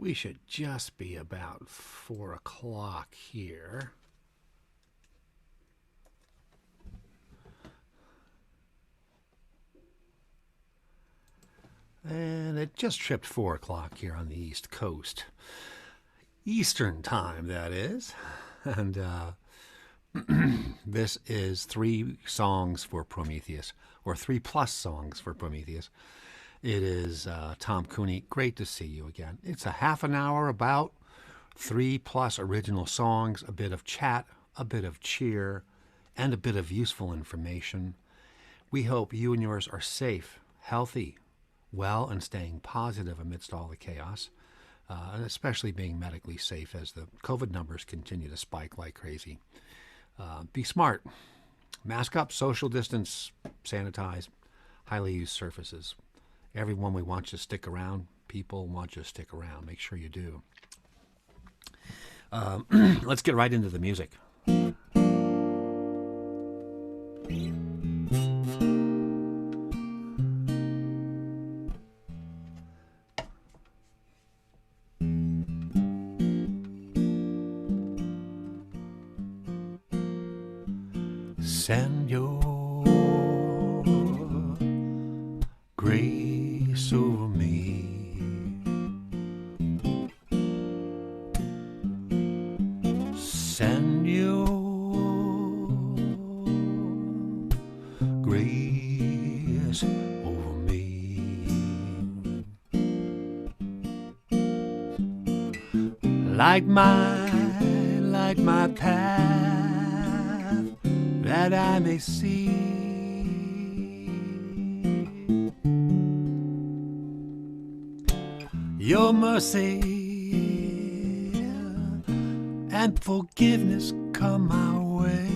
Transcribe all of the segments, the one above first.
We should just be about 4 o'clock here. And it just tripped 4 o'clock here on the East Coast. Eastern time, that is. And this is 3 songs for Prometheus, or 3+ songs for Prometheus. It is Tom Cooney. Great to see you again. It's a half an hour about 3+ original songs, a bit of chat, a bit of cheer, and a bit of useful information. We hope you and yours are safe, healthy, well, and staying positive amidst all the chaos, and especially being medically safe as the COVID numbers continue to spike like crazy. Be smart. Mask up, social distance, sanitize, highly used surfaces. Everyone we want you to stick around. People want you to stick around. Make sure you do. Let's get right into the music. Send your grace over me. Send your grace over me. Light my path, that I may see your mercy and forgiveness come my way.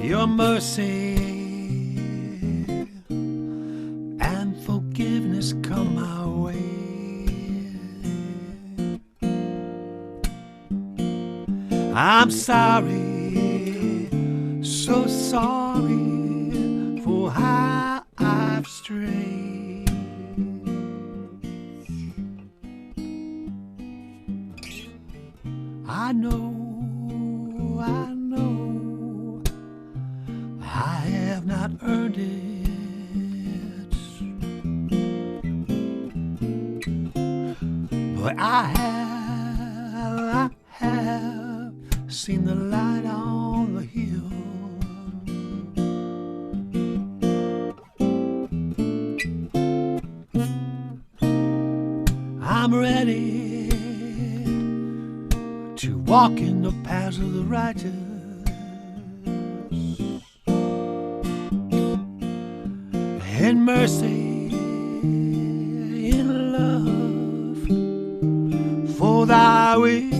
Your mercy and forgiveness come my way. I'm sorry, so sorry for how I've strayed. I know, I have not earned it, but I have seen the light on the hill. I'm ready to walk in the paths of the righteous, in mercy, in love, for thy will.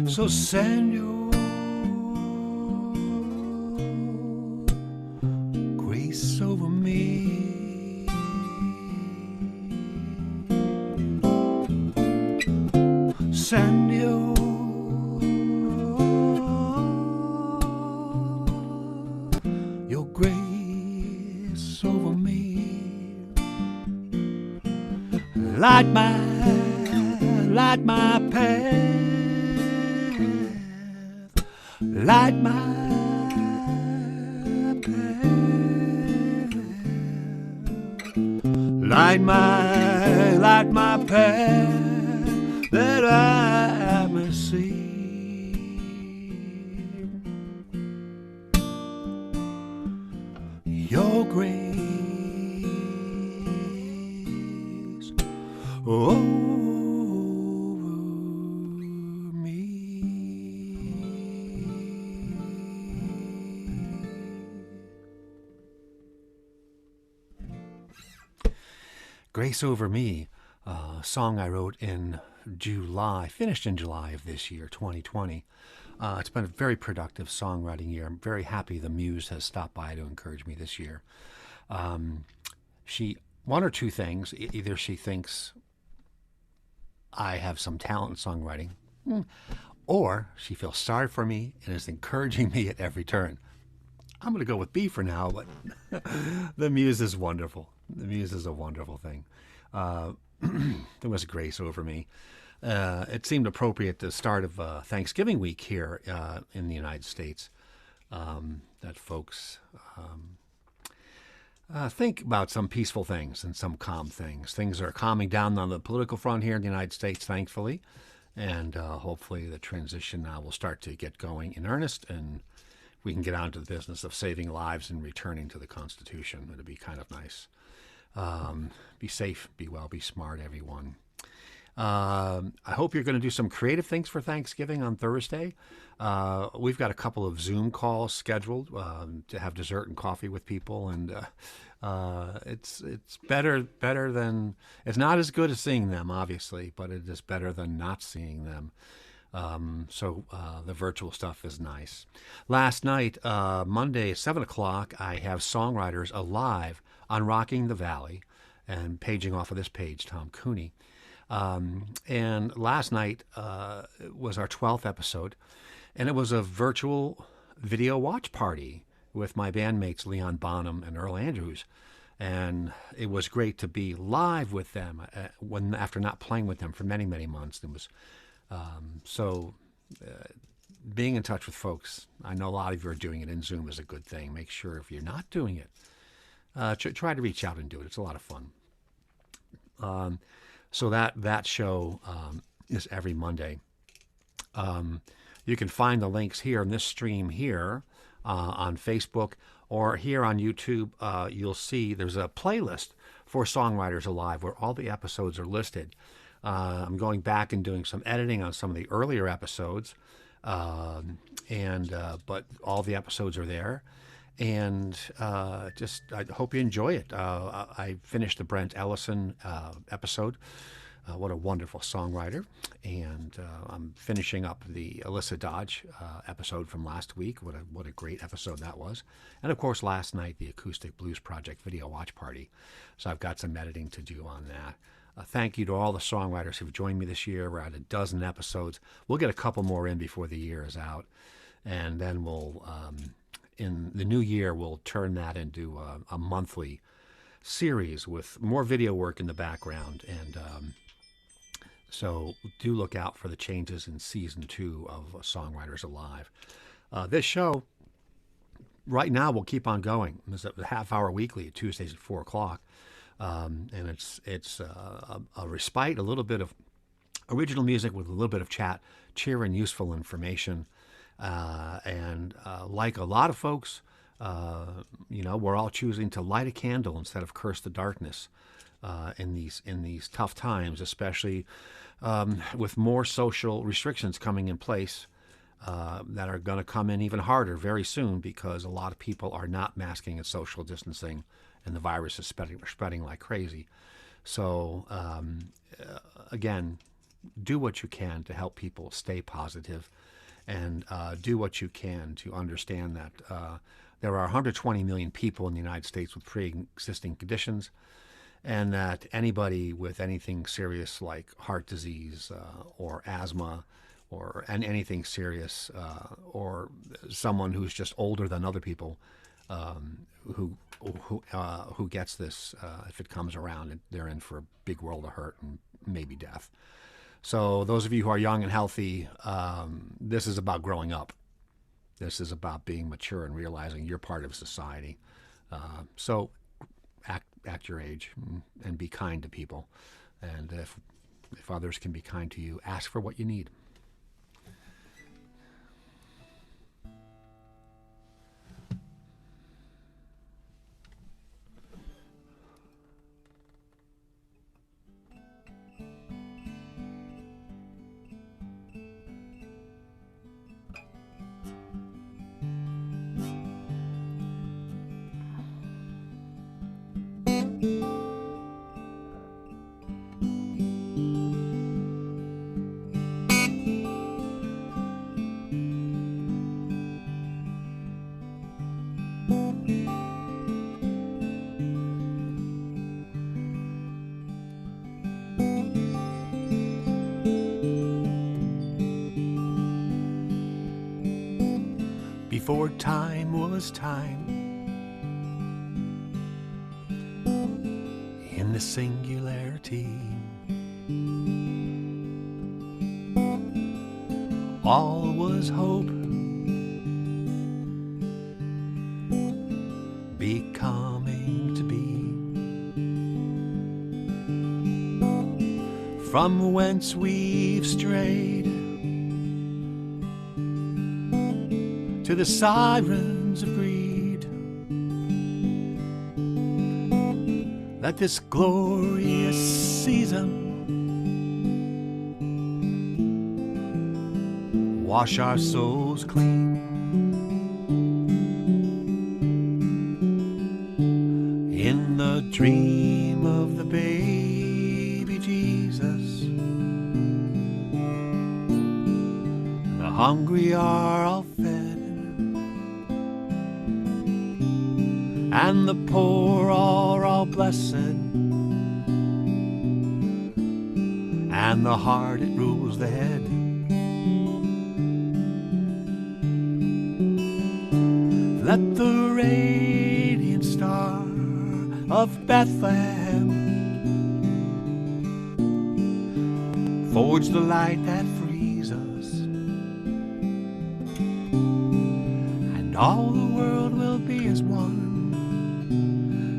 So send your grace over me. Send your grace over me. Light my path. Light my path. Light my path, that I may see your grace over me. Grace Over Me, a song I wrote in July, finished in July of this year, 2020. It's been a very productive songwriting year. I'm very happy the muse has stopped by to encourage me this year. She, one or two things, either she thinks I have some talent in songwriting, or she feels sorry for me and is encouraging me at every turn. I'm going to go with B for now, but the muse is wonderful. The muse is a wonderful thing. There was grace over me. It seemed appropriate at the start of Thanksgiving week here in the United States that folks think about some peaceful things and some calm things. Things are calming down on the political front here in the United States, thankfully. And hopefully the transition now will start to get going in earnest, and we can get on to the business of saving lives and returning to the Constitution. It'll be kind of nice. Be safe, be well, be smart, everyone. I hope you're going to do some creative things for Thanksgiving on Thursday. We've got a couple of Zoom calls scheduled to have dessert and coffee with people, and it's better than, it's not as good as seeing them, obviously, but it is better than not seeing them. So the virtual stuff is nice. Last night, Monday at 7 o'clock, I have Songwriters Alive on Rocking the Valley, and paging off of this page, Tom Cooney. And last night was our 12th episode, and it was a virtual video watch party with my bandmates Leon Bonham and Earl Andrews. And it was great to be live with them after not playing with them for many, many months. It was being in touch with folks. I know a lot of you are doing it in Zoom is a good thing. Make sure if you're not doing it, try to reach out and do it. It's a lot of fun. So that show is every Monday. You can find the links here in this stream here on Facebook, or here on YouTube. You'll see there's a playlist for Songwriters Alive where all the episodes are listed. I'm going back and doing some editing on some of the earlier episodes, but all the episodes are there. And I hope you enjoy it. I finished the Brent Ellison episode. What a wonderful songwriter. And I'm finishing up the Alyssa Dodge episode from last week. What a great episode that was. And of course, last night, the Acoustic Blues Project video watch party. So I've got some editing to do on that. Thank you to all the songwriters who've joined me this year. We're at a dozen episodes. We'll get a couple more in before the year is out. And then we'll, in the new year, we'll turn that into a monthly series with more video work in the background. And so do look out for the changes in season 2 of Songwriters Alive. This show, right now, will keep on going. It's a half-hour weekly, Tuesdays at 4 o'clock. And it's a respite, a little bit of original music with a little bit of chat, cheer, and useful information. And like a lot of folks, we're all choosing to light a candle instead of curse the darkness in these tough times, especially with more social restrictions coming in place that are going to come in even harder very soon, because a lot of people are not masking and social distancing, and the virus is spreading like crazy. So again, do what you can to help people stay positive, and do what you can to understand that there are 120 million people in the United States with pre-existing conditions, and that anybody with anything serious like heart disease or asthma and anything serious, or someone who's just older than other people who gets this, if it comes around, they're in for a big world of hurt and maybe death. So those of you who are young and healthy, this is about growing up. This is about being mature and realizing you're part of society. So act your age and be kind to people. And if others can be kind to you, ask for what you need. before time was time, in the singularity, all was hope, becoming to be. From whence we've strayed, to the sirens of greed, let this glorious season wash our souls clean. In the dream of the baby Jesus, the hungry are all fed, and the poor are all blessed, and the heart it rules the head. Let the radiant star of Bethlehem forge the light that frees us, and all the world will be as one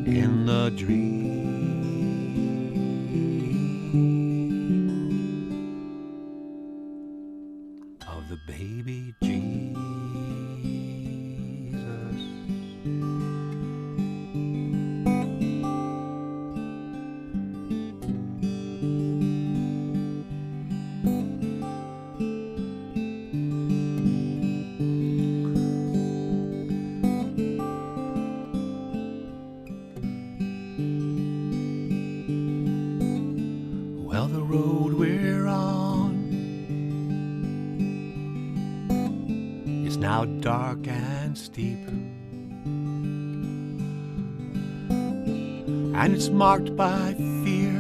in the dream of the baby Jesus. Well, the road we're on is now dark and steep, and it's marked by fear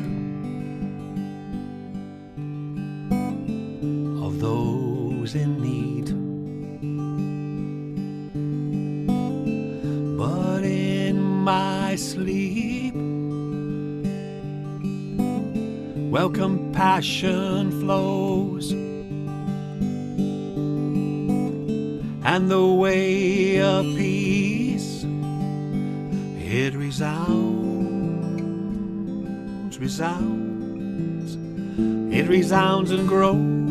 of those in need. But in my sleep, well, compassion flows, and the way of peace, it resounds, it resounds and grows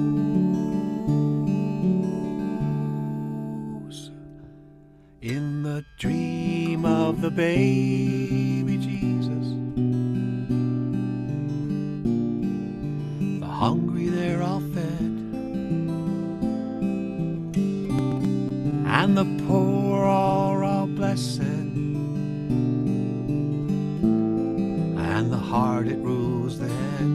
in the dream of the baby Jesus. The hungry, they're all fed, and the poor are all blessed, and the heart it rules the head.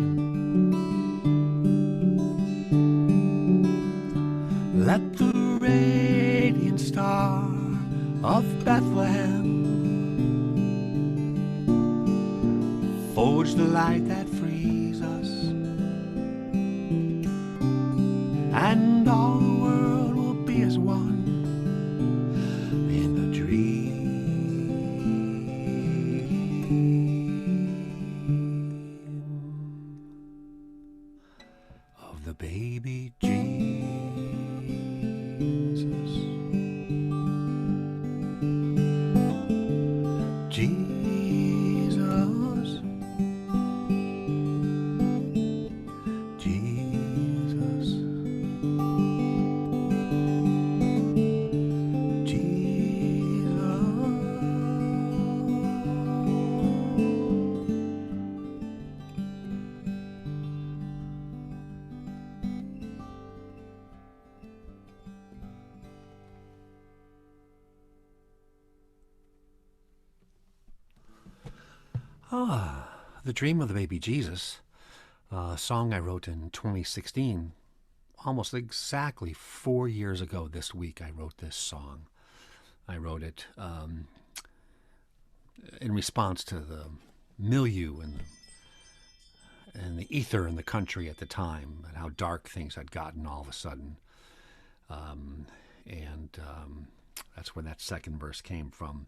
Let the radiant star of Bethlehem forge the light that frees us, and all the world will be as one in the dream of the baby Jesus. Jesus, Jesus, The Dream of the Baby Jesus, a song I wrote in 2016, almost exactly 4 years ago this week I wrote this song. I wrote it in response to the milieu and the ether in the country at the time, and how dark things had gotten all of a sudden. That's where that second verse came from.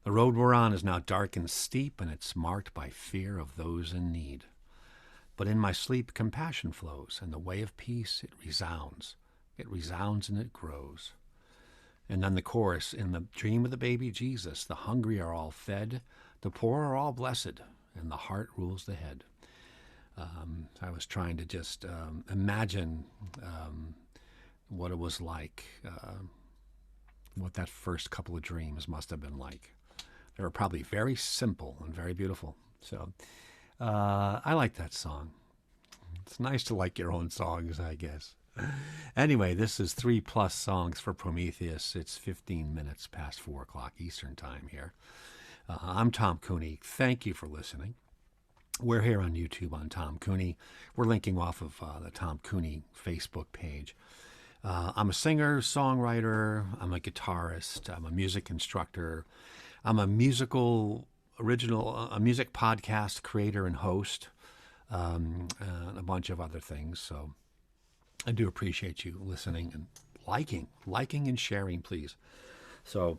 The road we're on is now dark and steep, and it's marked by fear of those in need. But in my sleep compassion flows, and the way of peace it resounds. It resounds and it grows. And then the chorus, in the dream of the baby Jesus, the hungry are all fed, the poor are all blessed, and the heart rules the head. I was trying to just imagine what it was like, what that first couple of dreams must have been like. They were probably very simple and very beautiful. So I like that song. It's nice to like your own songs, I guess. Anyway, this is 3+ songs for Prometheus. It's 15 minutes past 4 o'clock Eastern time here. I'm Tom Cooney. Thank you for listening. We're here on YouTube on Tom Cooney. We're linking off of the Tom Cooney Facebook page. I'm a singer, songwriter. I'm a guitarist. I'm a music instructor. I'm a music podcast creator and host, and a bunch of other things. So I do appreciate you listening and liking and sharing, please. So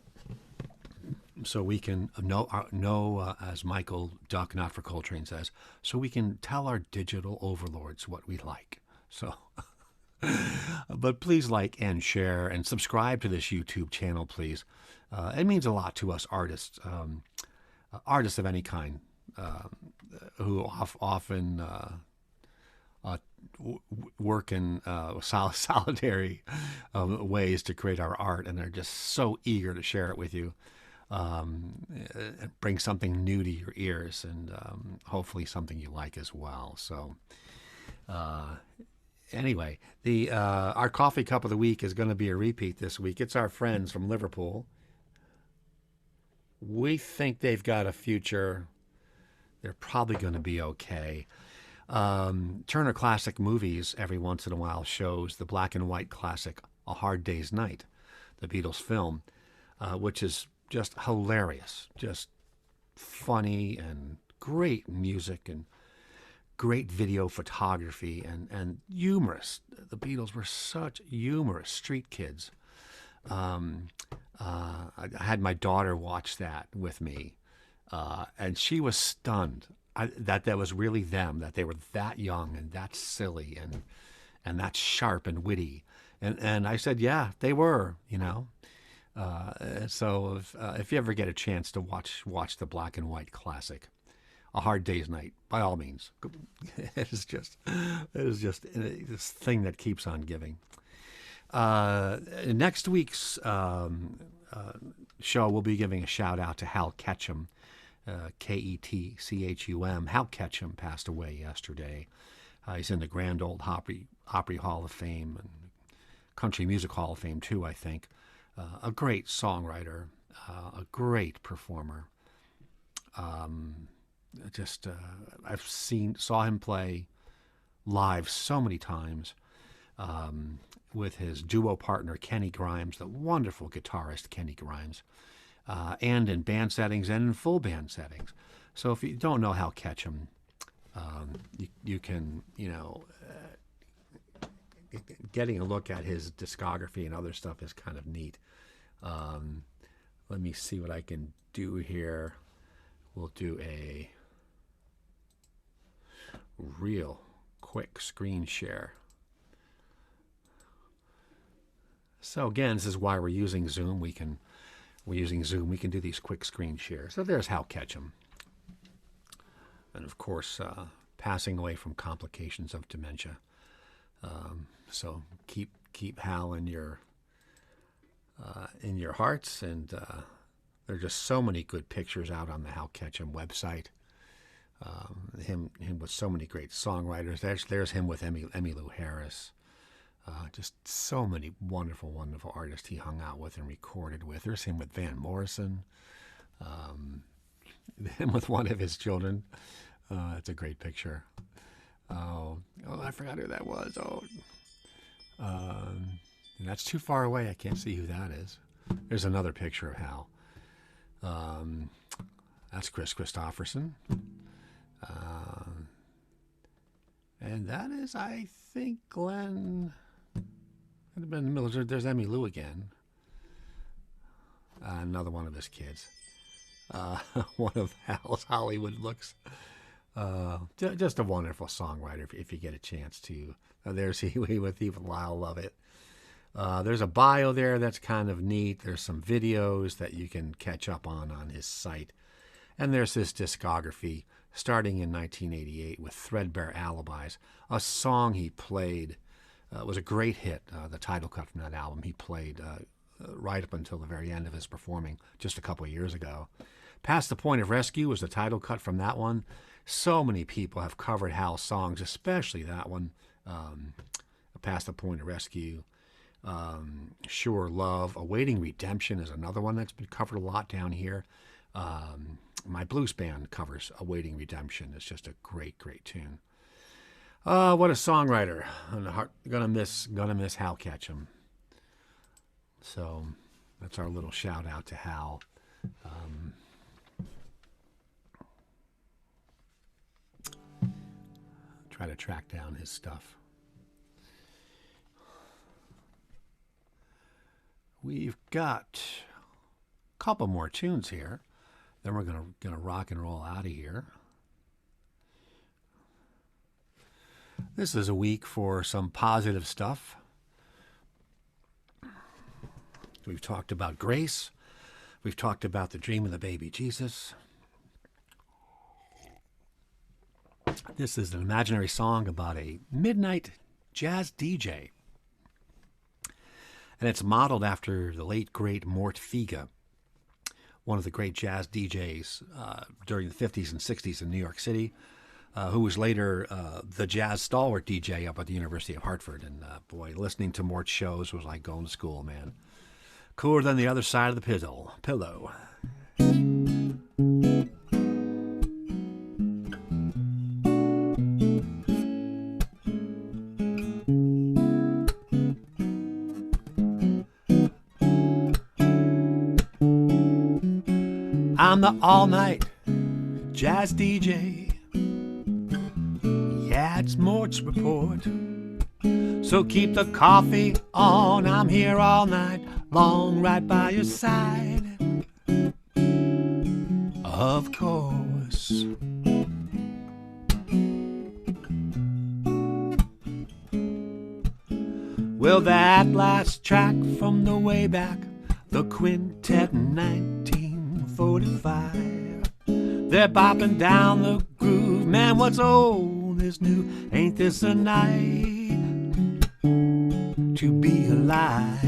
we can know, as Michael Duck, Not for Coltrane says, so we can tell our digital overlords what we like. So, but please like and share and subscribe to this YouTube channel, please. It means a lot to us artists, artists of any kind, who often work in solitary ways to create our art, and they're just so eager to share it with you. Bring something new to your ears, and hopefully something you like as well. So anyway, our coffee cup of the week is going to be a repeat this week. It's our friends from Liverpool. We think they've got a future. They're probably going to be okay. Turner Classic Movies every once in a while shows the black and white classic A Hard Day's Night, the Beatles film, which is just hilarious, just funny and great music and great video photography and humorous. The Beatles were such humorous street kids. I had my daughter watch that with me, and she was stunned that was really them, that they were that young and that silly and that sharp and witty. And I said, yeah, they were, you know. So if you ever get a chance to watch the black and white classic, A Hard Day's Night, by all means. It is just this thing that keeps on giving. Next week's show, we'll be giving a shout out to Hal Ketchum, Ketchum. Hal Ketchum passed away yesterday. He's in the Grand Ole Opry Hall of Fame and Country Music Hall of Fame too, I think. A great songwriter, a great performer. I've saw him play live so many times with his duo partner Kenny Grimes, the wonderful guitarist Kenny Grimes, and in band settings and in full band settings. So if you don't know Hal Ketchum, you can, getting a look at his discography and other stuff is kind of neat. Let me see what I can do here. We'll do a real quick screen share. So again, this is why we're using Zoom. We're using Zoom. We can do these quick screen shares. So there's Hal Ketchum, and of course, passing away from complications of dementia. So keep Hal in your hearts, and there are just so many good pictures out on the Hal Ketchum website. Him with so many great songwriters. There's him with Emmylou Harris. Just so many wonderful, wonderful artists he hung out with and recorded with. There's him with Van Morrison. Him with one of his children. It's a great picture. Oh, I forgot who that was. And that's too far away. I can't see who that is. There's another picture of Hal. That's Chris Christopherson. And that is, I think, Glenn. Could have been in the middle. There's Emmylou again. another one of his kids. One of Hal's Hollywood looks. Just a wonderful songwriter if you get a chance to. There's he with even Lyle love it. There's a bio there that's kind of neat. There's some videos that you can catch up on his site. And there's his discography starting in 1988 with Threadbare Alibis, a song he played. It was a great hit, the title cut from that album he played right up until the very end of his performing just a couple of years ago. Past the Point of Rescue was the title cut from that one. So many people have covered Hal's songs, especially that one, Past the Point of Rescue. Sure Love, Awaiting Redemption is another one that's been covered a lot down here. My blues band covers Awaiting Redemption. It's just a great, great tune. What a songwriter. Gonna miss Hal Ketchum. So that's our little shout out to Hal. Try to track down his stuff. We've got a couple more tunes here. Then we're gonna rock and roll out of here. This is a week for some positive stuff. We've talked about grace. We've talked about the dream of the baby Jesus. This is an imaginary song about a midnight jazz DJ. And it's modeled after the late, great Mort Figa, one of the great jazz DJs during the 50s and 60s in New York City, who was later the jazz stalwart DJ up at the University of Hartford. And boy, listening to Mort's shows was like going to school, man. Cooler than the other side of the pillow. I'm the all-night jazz DJ. Yeah, it's Mort's report. So keep the coffee on. I'm here all night long, right by your side. Of course. Well, that last track from the way back, the quintet 1945. They're bopping down the groove. Man, what's old is new. Ain't this a night to be alive?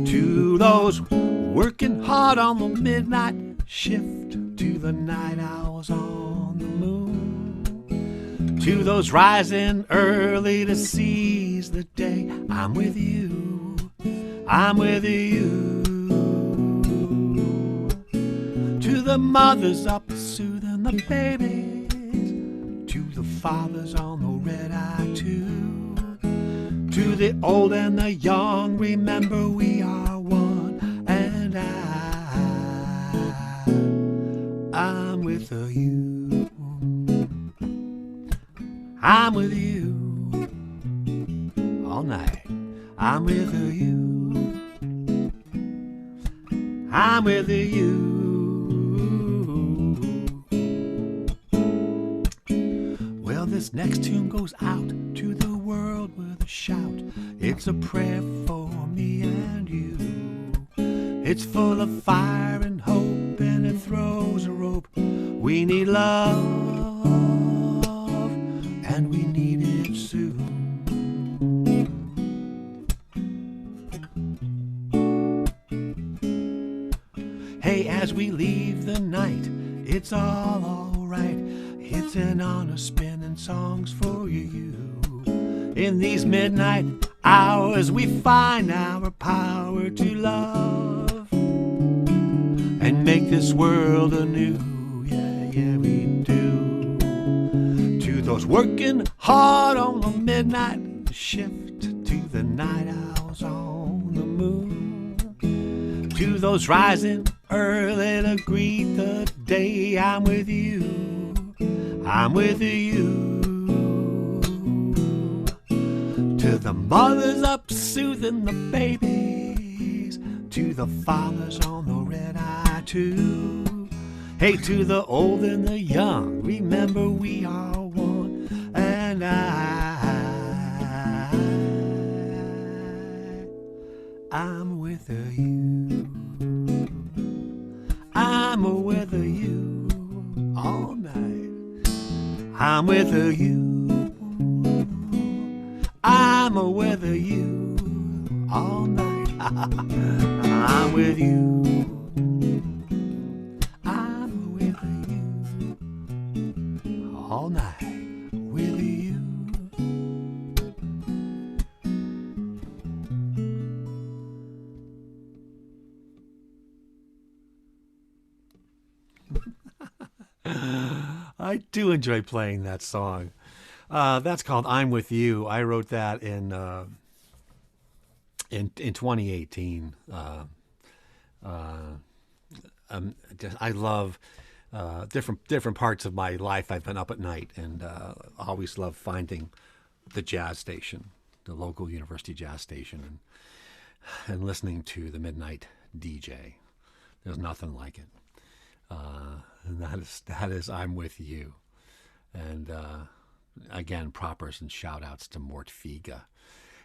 To those working hard on the midnight shift, to the night owls on the moon, to those rising early to seize the day, I'm with you, I'm with you. To the mothers up soothing the babies, to the fathers on the red-eye too, to the old and the young, remember we are one, and I'm with you. I'm with you all night. I'm with you. I'm with you. Well, this next tune goes out to the world with a shout. It's a prayer for me and you. It's full of fire and hope, and it throws a rope. We need love, and we need it soon. Hey, as we leave the night, it's all alright. It's an honor spinning songs for you. In these midnight hours, we find our power to love and make this world anew. Yeah, we do. To those working hard on the midnight shift, to the night owls on the moon, to those rising early to greet the day, I'm with you, I'm with you. To the mothers up soothing the babies, to the fathers on the red eye too. Hey, to the old and the young, remember we are one. And I'm with you. I'm with you all night. I'm with you. I'm with you all night. I'm with you. I'm with you all night. With you. I do enjoy playing that song. That's called "I'm With You." I wrote that in 2018. I love different parts of my life. I've been up at night, and always love finding the jazz station, the local university jazz station, and listening to the midnight DJ. There's nothing like it. And that is I'm With You. And again, propers and shout outs to Mort Figa.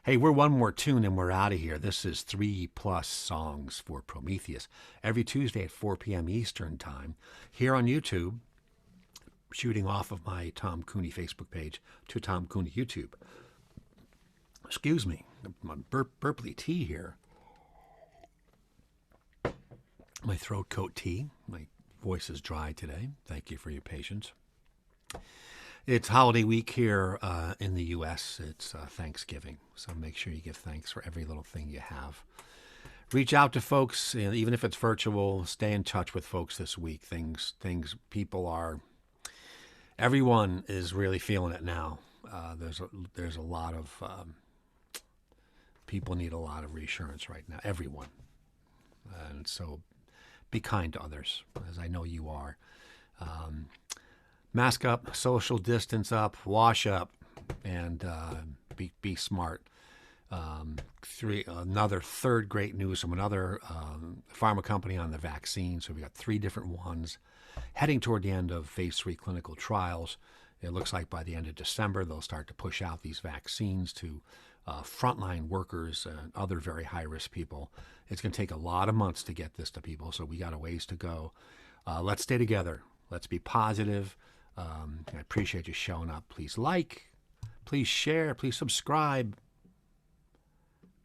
Hey, we're one more tune and we're out of here. This is 3+ songs for Prometheus. Every Tuesday at 4 p.m. Eastern Time here on YouTube, shooting off of my Tom Cooney Facebook page to Tom Cooney YouTube. Excuse me, my burply tea here. My throat coat tea. My voice is dry today. Thank you for your patience. It's holiday week here in the U.S. It's Thanksgiving, so make sure you give thanks for every little thing you have. Reach out to folks, even if it's virtual. Stay in touch with folks this week. People are. Everyone is really feeling it now. There's a lot of people need a lot of reassurance right now. Everyone, and so be kind to others, as I know you are. Mask up, social distance up, wash up, and be smart. Another third great news from another pharma company on the vaccine. So we got 3 different ones heading toward the end of phase 3 clinical trials. It looks like by the end of December, they'll start to push out these vaccines to frontline workers and other very high-risk people. It's going to take a lot of months to get this to people, so we got a ways to go. Let's stay together. Let's be positive. I appreciate you showing up. Please like, please share, please subscribe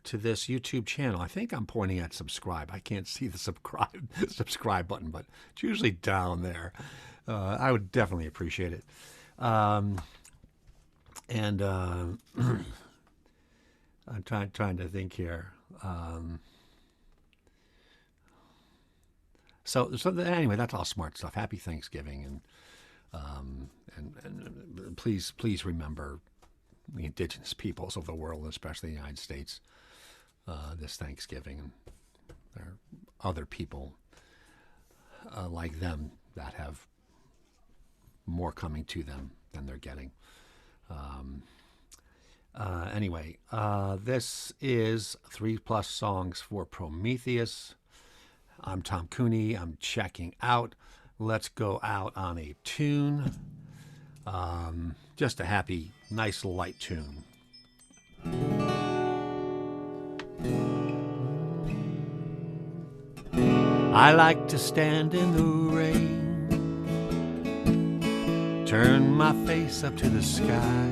to this YouTube channel. I think I'm pointing at subscribe. I can't see the subscribe button, but it's usually down there. I would definitely appreciate it. I'm trying to think here. So anyway, that's all smart stuff. Happy Thanksgiving, and please remember the indigenous peoples of the world, especially the United States, this Thanksgiving. There are other people like them that have more coming to them than they're getting. Anyway, this is 3+ songs for Prometheus. I'm Tom Cooney. I'm checking out. Let's go out on a tune. Just a happy, nice, light tune. I like to stand in the rain, turn my face up to the sky,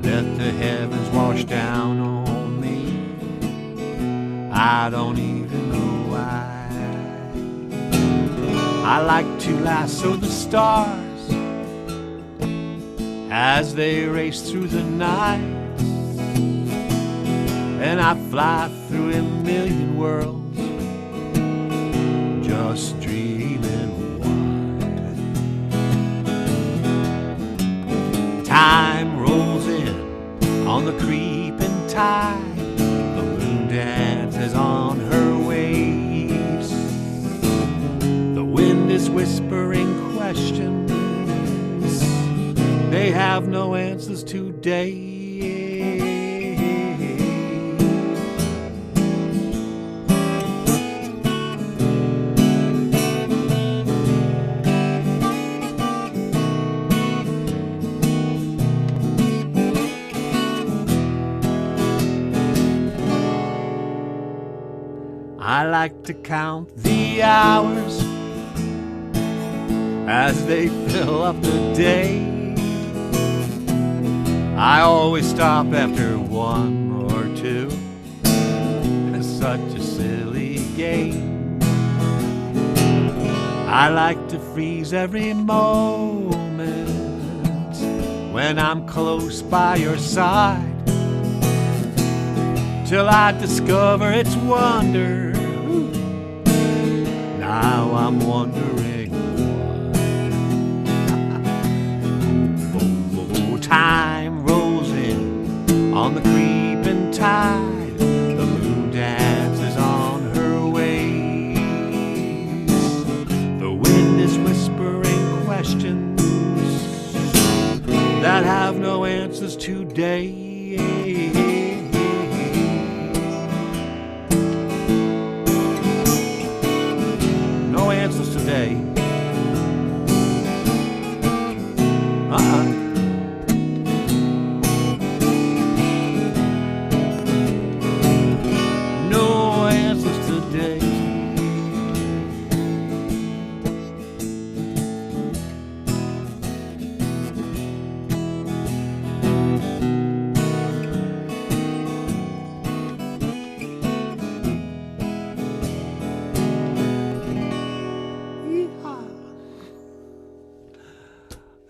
let the heavens wash down on me. I don't even know why. I like to lasso the stars as they race through the night, and I fly through a million worlds, just dreaming wide. Time rolls in on the creeping tide, the moon dances on her waves, the wind is whispering questions they have no answers today. I like to count the hours as they fill up the day. I always stop after one or two. It's such a silly game. I like to freeze every moment when I'm close by your side, till I discover its wonder. Now I'm wondering why. Time rolls in on the creeping tide. The moon dances on her ways. The wind is whispering questions that have no answers today. No answers today. No answers today.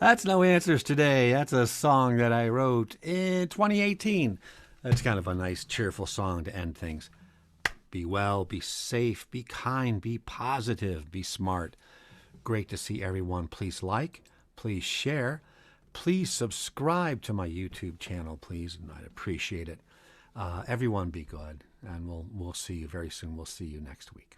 That's No Answers Today. That's a song that I wrote in 2018. That's kind of a nice, cheerful song to end things. Be well, be safe, be kind, be positive, be smart. Great to see everyone. Please like, please share, please subscribe to my YouTube channel, please. I'd appreciate it. Everyone be good, and we'll see you very soon. We'll see you next week.